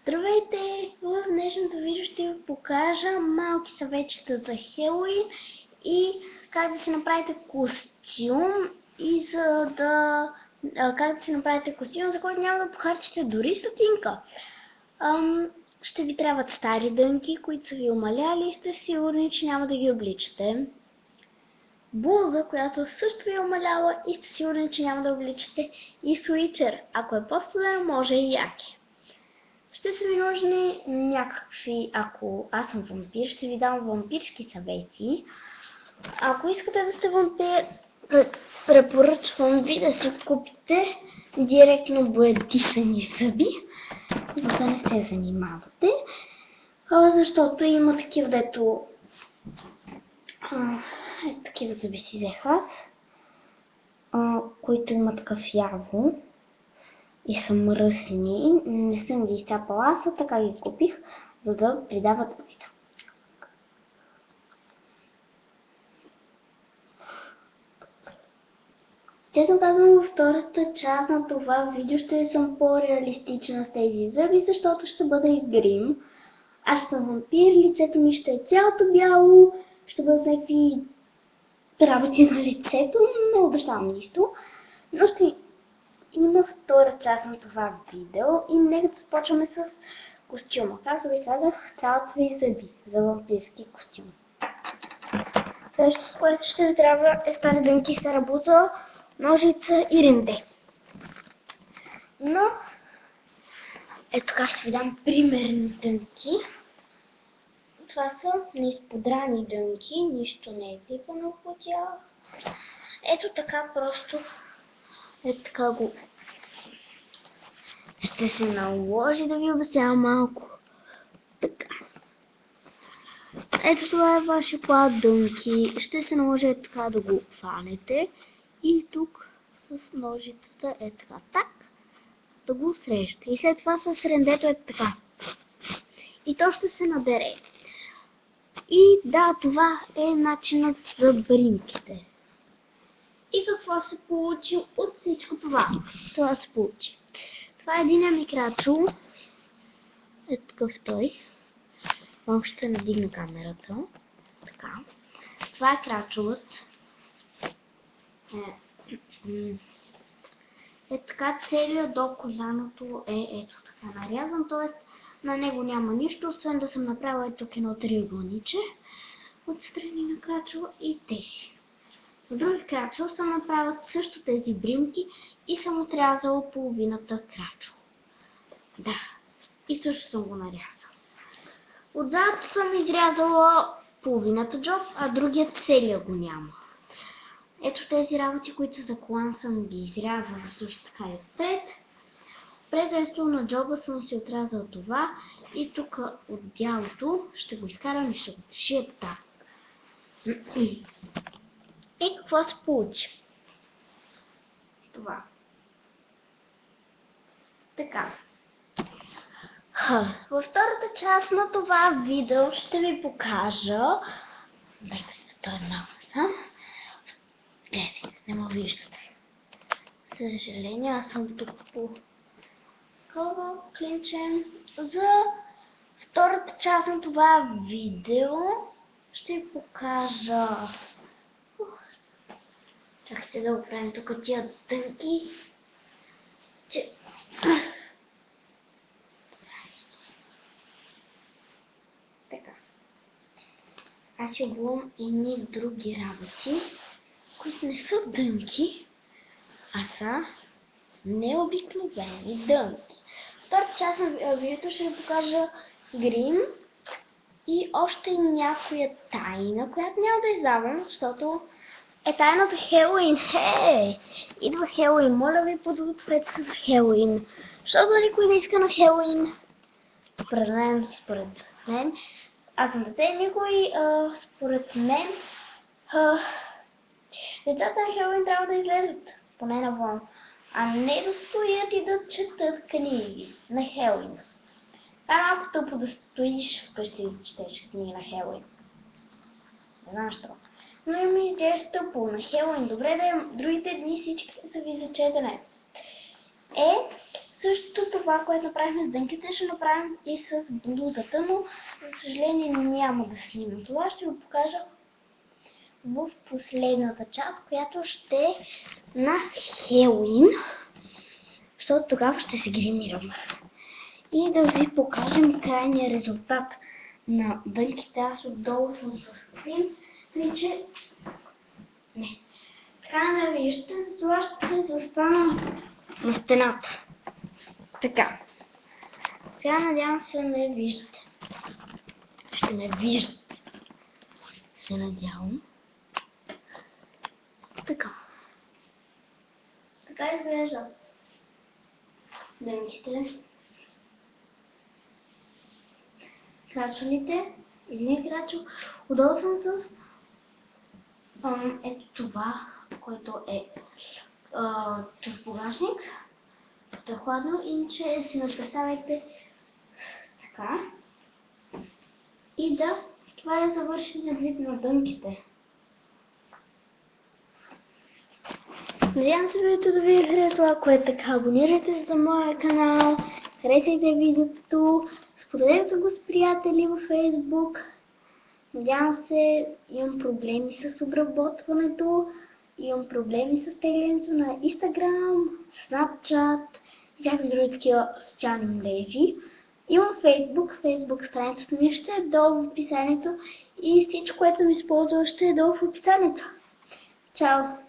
Здравейте! В днешното видео ще ви покажа малки съветчета за Хелоуин и как да си направите костюм за който няма да похарчите дори стотинка. Ще ви трябват стари дънки, които са ви умаляли и сте сигурни, че няма да ги обличате. Блуза, която също ви е умаляла и сте сигурни, че няма да обличате. И свичер, ако е по-студен, може и яке. Ще са ви нужни някакви, ако аз съм вампир, ще ви дам вампирски съвети. Ако искате да сте вампир, препоръчвам ви да си купите директно боядисани зъби, за да не се занимавате. Защото има такива, дето такива зъби си взех аз, които имат кафяво и са мръсни. Не съм ги изцапала аз, а така ги купих, за да придават вид. Честно казвам, във втората част на това видео ще съм по-реалистична с тези зъби, защото ще бъда изгрим. Аз съм вампир, лицето ми ще е цялото бяло, ще бъдат някакви работи на лицето, не обещавам нищо, но ще има втора част на това видео и нека да започваме с костюма. Както ви казах, трябват ви зъби за вампирски костюм. Следващото, което ще ви трябва е стари дънки, стара буза, ножица и ренде. Но, ето така ще ви дам примерни дънки. Това са неизподрани дънки, нищо не е пипано по тях. Ето така просто, ето така го ще се наложи да ви обяснявам малко. Така. Ето това е вашия плат дънки. Ще се наложи така да го фанете. И тук с ножицата е така. Так. Да го срещате. И след това с рендето е така. И то ще се надере. И да, това е начинът за бримките. И какво се получи от всичко това? Това се получи. Това е един микрачул. Е такъв той. Малко ще надигна камерата. Така. Това е крачулът. Така целият до коляното е ето така нарязан. Т.е. на него няма нищо, освен да съм направила ето тук едно триъгълниче от страни на крачула и тези. В други крачул съм направила също тези бримки и съм отрязала половината крачул. Да. И също съм го нарязала. Отзад съм изрязала половината джоб, а другият целия го няма. Ето тези работи, които са за колан, съм ги изрязала също така и отпред. Предето на джоба съм си отрязала това и тук от бялото ще го изкарам и ще го шия така. И какво се получи? Това. Така. Във втората част на това видео ще ви покажа... Той е малко сам. Гледайте, не ме виждате. Съжаление, аз съм тук по клинче. За втората част на това видео ще ви покажа... Чакайте да оправим тук тия дънки. Така. Аз ще обувам едни други работи, които не са дънки, а са необикновени дънки. Втората част на видеото ще ви покажа грим и още някоя тайна, която няма да издавам, защото е тайната Хелоуин. Хей! Идва Хелоуин. Моля ви, подгответе се за Хелоуин. Защото никой не иска на Хелоуин. Според мен. Аз съм дете, никой, според мен, децата на Хелоуин трябва да излезат, поне навън, а не да стоят и да четат книги на Хелоуин. Това е малко тъпо да стоиш вкъщи и да четеш книги на Хелоуин. Не знам защо. Но и ми изглежда тъпо на Хелоуин. Добре да другите дни всички са ви за четене. Същото това, което направихме с дънките, ще направим и с блузата, но за съжаление няма да снимам това. Ще го покажа в последната част, която ще е на Хелоуин, защото тогава ще се гримирам. И да ви покажем крайния резултат на дънките. Аз отдолу съм с крем, че не. Така не виждате, затова ще застана на стената. Така. Сега надявам се ме виждате. Ще ме виждате. Се надявам. Така. Така изглежда дънките. Крачелите. Един крачел. Отдолу съм с ето това, който е турбогазник. Като е хладно, иначе си представяйте така. И да, това е завършеният вид на дънките. Надявам се видеото да ви е харесало. Ако е така, абонирайте се за моя канал, харесайте видеото, споделете го с приятели във Facebook. Надявам се, имам проблеми с обработването, имам проблеми с теглянето на Instagram, Snapchat и всякакви други такива социални мрежи. Имам Facebook страницата ми ще е долу в описанието и всичко, което ми използва, ще е долу в описанието. Чао!